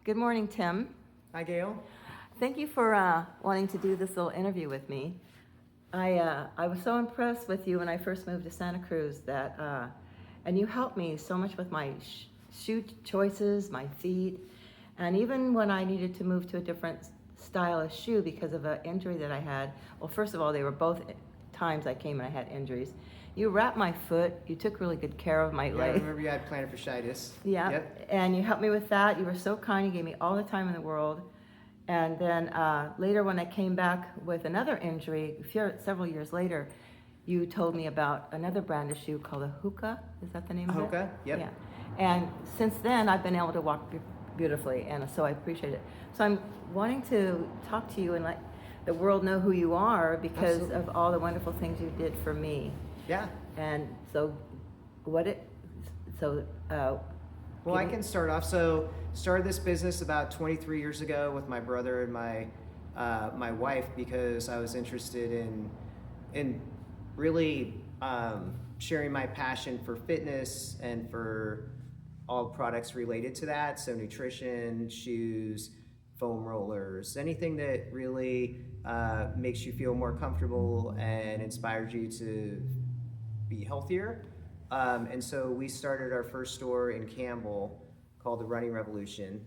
Good morning, Tim. Hi, Gail. Thank you for wanting to do this little interview with me. I was so impressed with you when I first moved to Santa Cruz and you helped me so much with my shoe choices, my feet, and even when I needed to move to a different style of shoe because of an injury that I had. Well, first of all, they were both times I came and I had injuries. You wrapped my foot. You took really good care of my leg. I remember you had plantar fasciitis. Yeah, Yep. and you helped me with that. You were so kind. You gave me all the time in the world. And then later when I came back with another injury, several years later, you told me about another brand of shoe called a Hoka. Is that the name of it? Hoka, yep. Yeah. And since then, I've been able to walk beautifully, and so I appreciate it. So I'm wanting to talk to you and let the world know who you are because Absolutely. of all the wonderful things you did for me. Yeah. And so Well, I can start off. So, started this business about 23 years ago with my brother and my wife because I was interested in really sharing my passion for fitness and for all products related to that. So, nutrition, shoes, foam rollers, anything that really makes you feel more comfortable and inspires you to be healthier. And so we started our first store in Campbell called the Running Revolution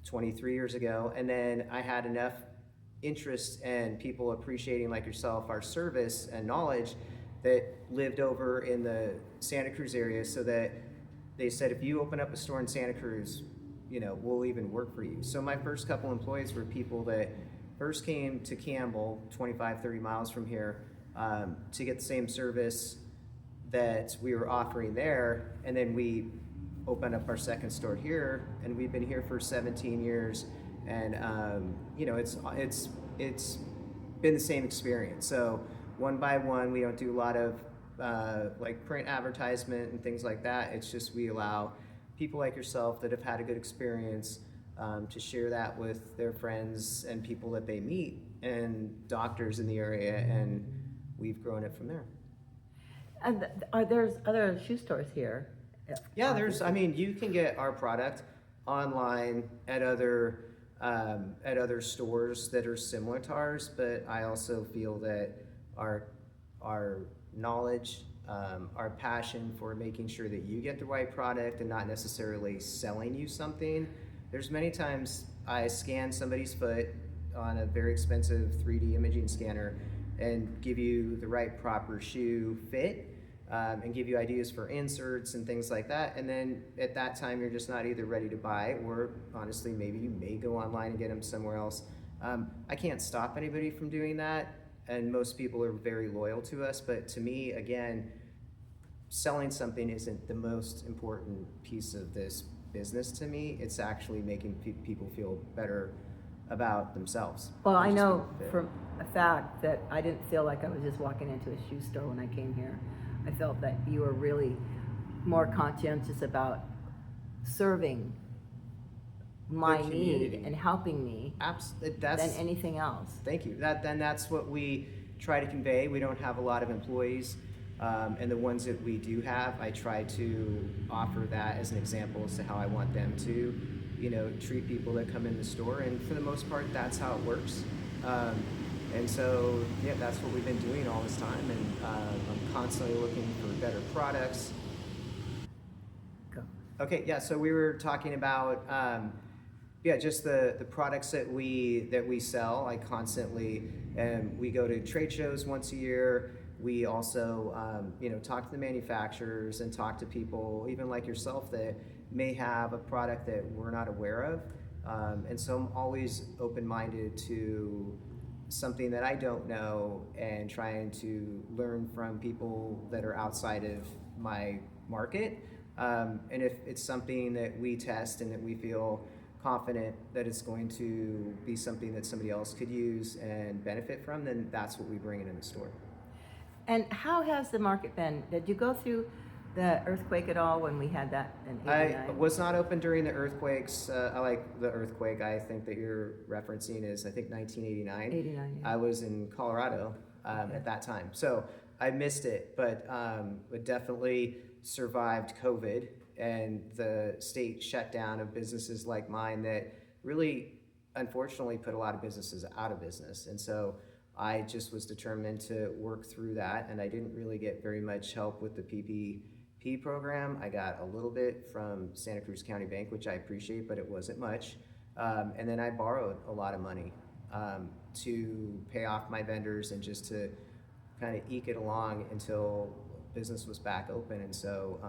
23 years ago. And then I had enough interest and people appreciating, like yourself, our service and knowledge that lived over in the Santa Cruz area, so that they said, if you open up a store in Santa Cruz, we'll even work for you. So my first couple employees were people that first came to Campbell, 25, 30 miles from here, to get the same service that we were offering there, and then we opened up our second store here, and we've been here for 17 years, and it's been the same experience. So one by one, we don't do a lot of like print advertisement and things like that. It's just we allow people like yourself that have had a good experience to share that with their friends and people that they meet and doctors in the area, and we've grown it from there. And there's other shoe stores here. Yeah, you can get our product online at other stores that are similar to ours, but I also feel that our knowledge, our passion for making sure that you get the right product and not necessarily selling you something. There's many times I scan somebody's foot on a very expensive 3D imaging scanner and give you the right proper shoe fit, and give you ideas for inserts and things like that. And then at that time, you're just not either ready to buy, or honestly, maybe you may go online and get them somewhere else. I can't stop anybody from doing that, and most people are very loyal to us. But to me, again, selling something isn't the most important piece of this business to me. It's actually making people feel better about themselves. Well, I know for a fact that I didn't feel like I was just walking into a shoe store when I came here. I felt that you were really more conscientious about serving my need and helping me than anything else. Thank you. That's what we try to convey. We don't have a lot of employees, and the ones that we do have, I try to offer that as an example as to how I want them to treat people that come in the store, and for the most part, that's how it works. And so, yeah, that's what we've been doing all this time, and I'm constantly looking for better products. Go. Okay, yeah, so we were talking about, just the products that we sell. I constantly, we go to trade shows once a year. We also, talk to the manufacturers and talk to people, even like yourself, that may have a product that we're not aware of. And so I'm always open-minded to something that I don't know and trying to learn from people that are outside of my market. And if it's something that we test and that we feel confident that it's going to be something that somebody else could use and benefit from, then that's what we bring in the store. And how has the market been? Did you go through the earthquake at all when we had that in 89? I was not open during the earthquakes. I like the earthquake I think that you're referencing is, I think, 1989. 89, yeah. I was in Colorado at that time. So I missed it, but definitely survived COVID and the state shutdown of businesses like mine that really, unfortunately, put a lot of businesses out of business. And so I just was determined to work through that, and I didn't really get very much help with the PPP program. I got a little bit from Santa Cruz County Bank, which I appreciate, but it wasn't much. And then I borrowed a lot of money to pay off my vendors and just to kind of eke it along until business was back open. And so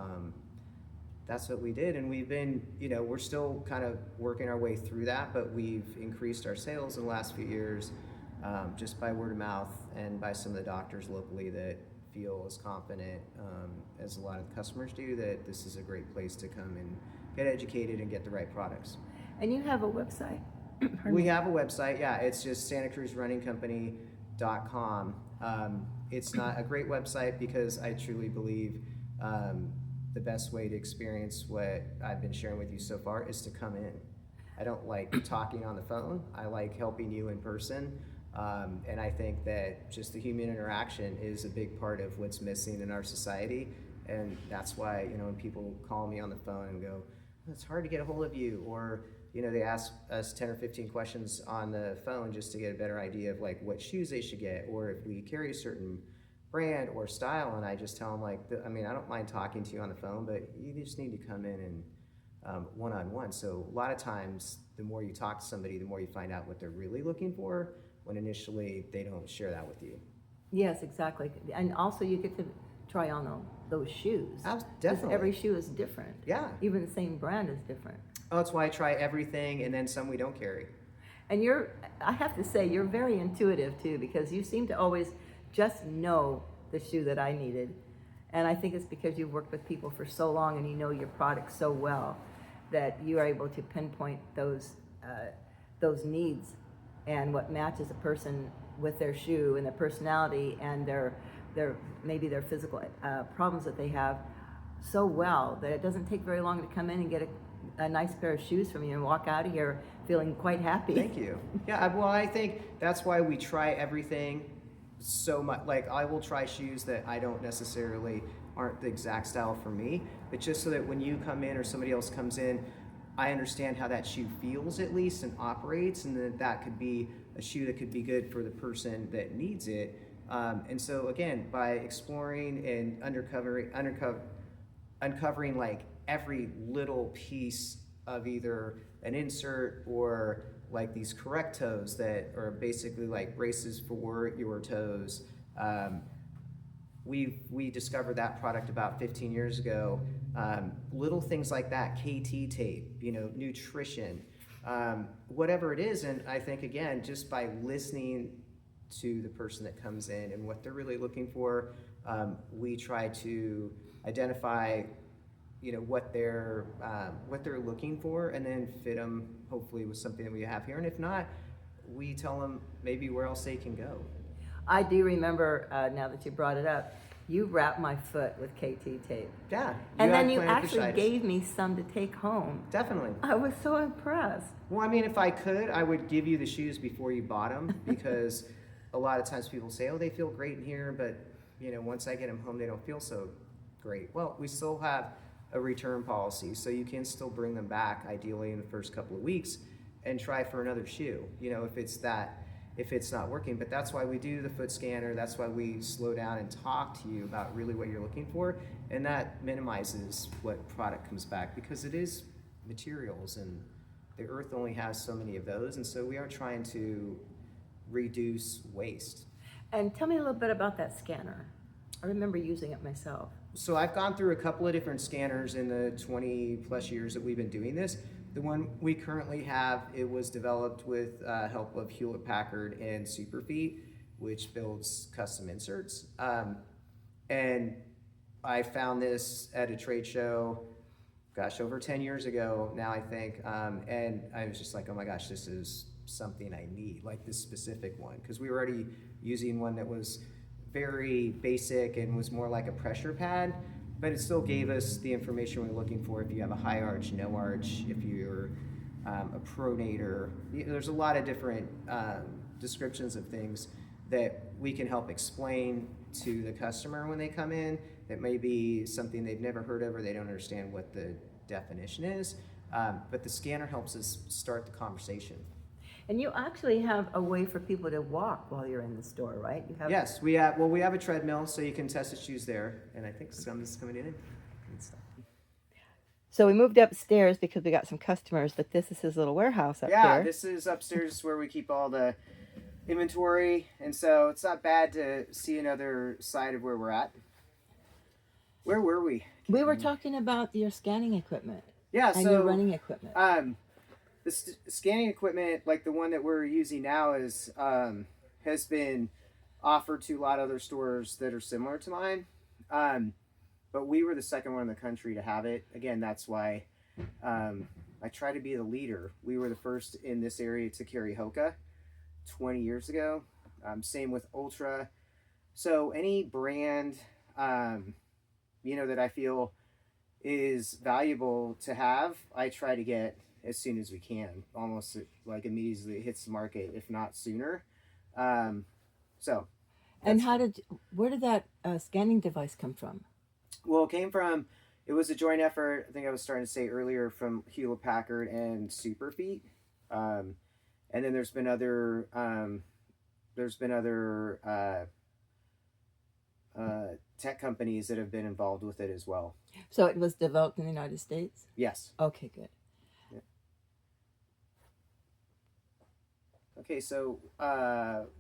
that's what we did. And we've been, we're still kind of working our way through that, but we've increased our sales in the last few years just by word of mouth and by some of the doctors locally that feel as confident as a lot of the customers do that this is a great place to come and get educated and get the right products. And you have a website? We have a website, yeah. It's just santacruzrunningcompany.com. It's not a great website because I truly believe the best way to experience what I've been sharing with you so far is to come in. I don't like talking on the phone. I like helping you in person. And I think that just the human interaction is a big part of what's missing in our society. And that's why, when people call me on the phone and go, it's hard to get a hold of you, or they ask us 10 or 15 questions on the phone just to get a better idea of like what shoes they should get, or if we carry a certain brand or style. And I just tell them I don't mind talking to you on the phone, but you just need to come in and one-on-one. So a lot of times, the more you talk to somebody, the more you find out what they're really looking for, when initially they don't share that with you. Yes, exactly. And also you get to try on those shoes. Definitely. Every shoe is different. Yeah. Even the same brand is different. Oh, that's why I try everything, and then some we don't carry. And I have to say, you're very intuitive too, because you seem to always just know the shoe that I needed. And I think it's because you've worked with people for so long and you know your product so well that you are able to pinpoint those needs and what matches a person with their shoe and their personality and their maybe their physical problems that they have so well that it doesn't take very long to come in and get a nice pair of shoes from you and walk out of here feeling quite happy. Thank you. Yeah, well, I think that's why we try everything so much. Like, I will try shoes that I don't necessarily aren't the exact style for me, but just so that when you come in or somebody else comes in, I understand how that shoe feels at least and operates, and that could be a shoe that could be good for the person that needs it. And so again, by exploring and uncovering like every little piece of either an insert or like these correct toes that are basically like braces for your toes. We discovered that product about 15 years ago. Little things like that, KT tape, nutrition, whatever it is. And I think, again, just by listening to the person that comes in and what they're really looking for, we try to identify what they're looking for, and then fit them hopefully with something that we have here. And if not, we tell them maybe where else they can go. I do remember, now that you brought it up, you wrapped my foot with KT tape. Yeah. And then you actually gave me some to take home. Definitely. I was so impressed. Well, if I could, I would give you the shoes before you bought them, because a lot of times people say, oh, they feel great in here, but once I get them home, they don't feel so great. Well, we still have a return policy, so you can still bring them back, ideally in the first couple of weeks, and try for another shoe, if it's not working. But that's why we do the foot scanner. That's why we slow down and talk to you about really what you're looking for, and that minimizes what product comes back, because it is materials, and the earth only has so many of those, and so we are trying to reduce waste. And tell me a little bit about that scanner. I remember using it myself. So I've gone through a couple of different scanners in the 20 plus years that we've been doing this. The one we currently have, it was developed with help of Hewlett Packard and Superfeet, which builds custom inserts. And I found this at a trade show, over 10 years ago now, I think. And I was just like, oh my gosh, this is something I need, like this specific one, because we were already using one that was very basic and was more like a pressure pad, but it still gave us the information we were looking for. If you have a high arch, no arch, if you're a pronator, there's a lot of different descriptions of things that we can help explain to the customer when they come in, It may be something they've never heard of or they don't understand what the definition is. But the scanner helps us start the conversation. And you actually have a way for people to walk while you're in the store, right? You have Yes, we have a treadmill, so you can test the shoes there, and I think some is coming in and stuff. So we moved upstairs because we got some customers, but this is his little warehouse up here. Yeah, this is upstairs where we keep all the inventory, and so it's not bad to see another side of where we're at. Where were we? We were talking about your scanning equipment. Yeah, and so your running equipment. The scanning equipment, like the one that we're using now, has been offered to a lot of other stores that are similar to mine. But we were the second one in the country to have it. Again, that's why I try to be the leader. We were the first in this area to carry Hoka 20 years ago. Same with Altra. So any brand, that I feel is valuable to have, I try to get as soon as we can, almost like immediately it hits the market, if not sooner. And where did that scanning device come from? Well, it was a joint effort, I think I was starting to say earlier, from Hewlett Packard and Superfeet. And then there's been other tech companies that have been involved with it as well. So it was developed in the United States? Yes. Okay, good. Yeah. Okay, so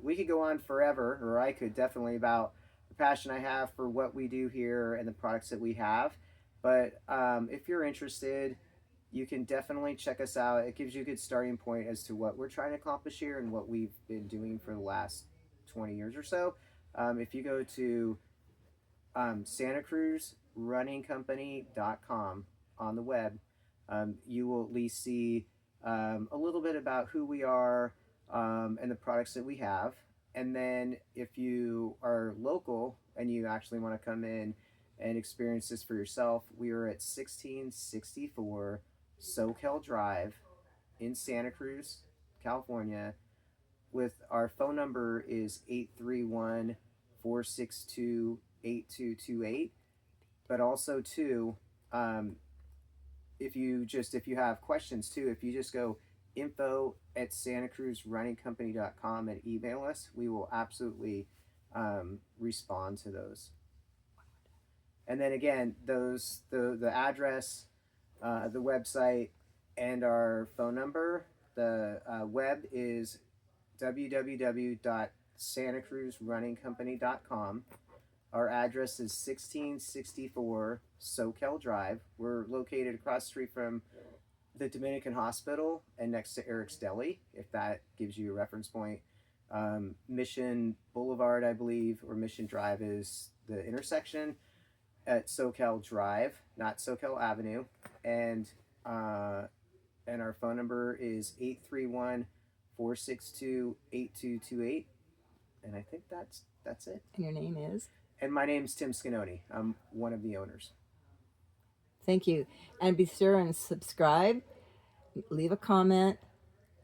we could go on forever, or I could definitely, about the passion I have for what we do here and the products that we have. But if you're interested, you can definitely check us out. It gives you a good starting point as to what we're trying to accomplish here and what we've been doing for the last 20 years or so. If you go to Santa Cruz runningcompany.com on the web, you will at least see a little bit about who we are and the products that we have. And then if you are local and you actually want to come in and experience this for yourself, we are at 1664 Soquel Drive in Santa Cruz, California. With our phone number is 831-462-8228. But also too, if you have questions too, if you just go info@santacruzrunningcompany.com and email us, we will absolutely respond to those. And then again, the address, the website, and our phone number. The web is www.santacruzrunningcompany.com. Our address is 1664 Soquel Drive. We're located across the street from the Dominican Hospital and next to Eric's Deli, if that gives you a reference point. Mission Boulevard, I believe, or Mission Drive is the intersection at Soquel Drive, not Soquel Avenue. And our phone number is 831-462-8228. And I think that's it. And your name is? And my name's Tim Scanoni. I'm one of the owners. Thank you. And be sure and subscribe, leave a comment,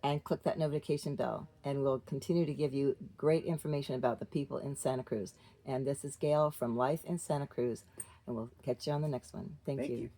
and click that notification bell. And we'll continue to give you great information about the people in Santa Cruz. And this is Gail from Life in Santa Cruz. And we'll catch you on the next one. Thank you.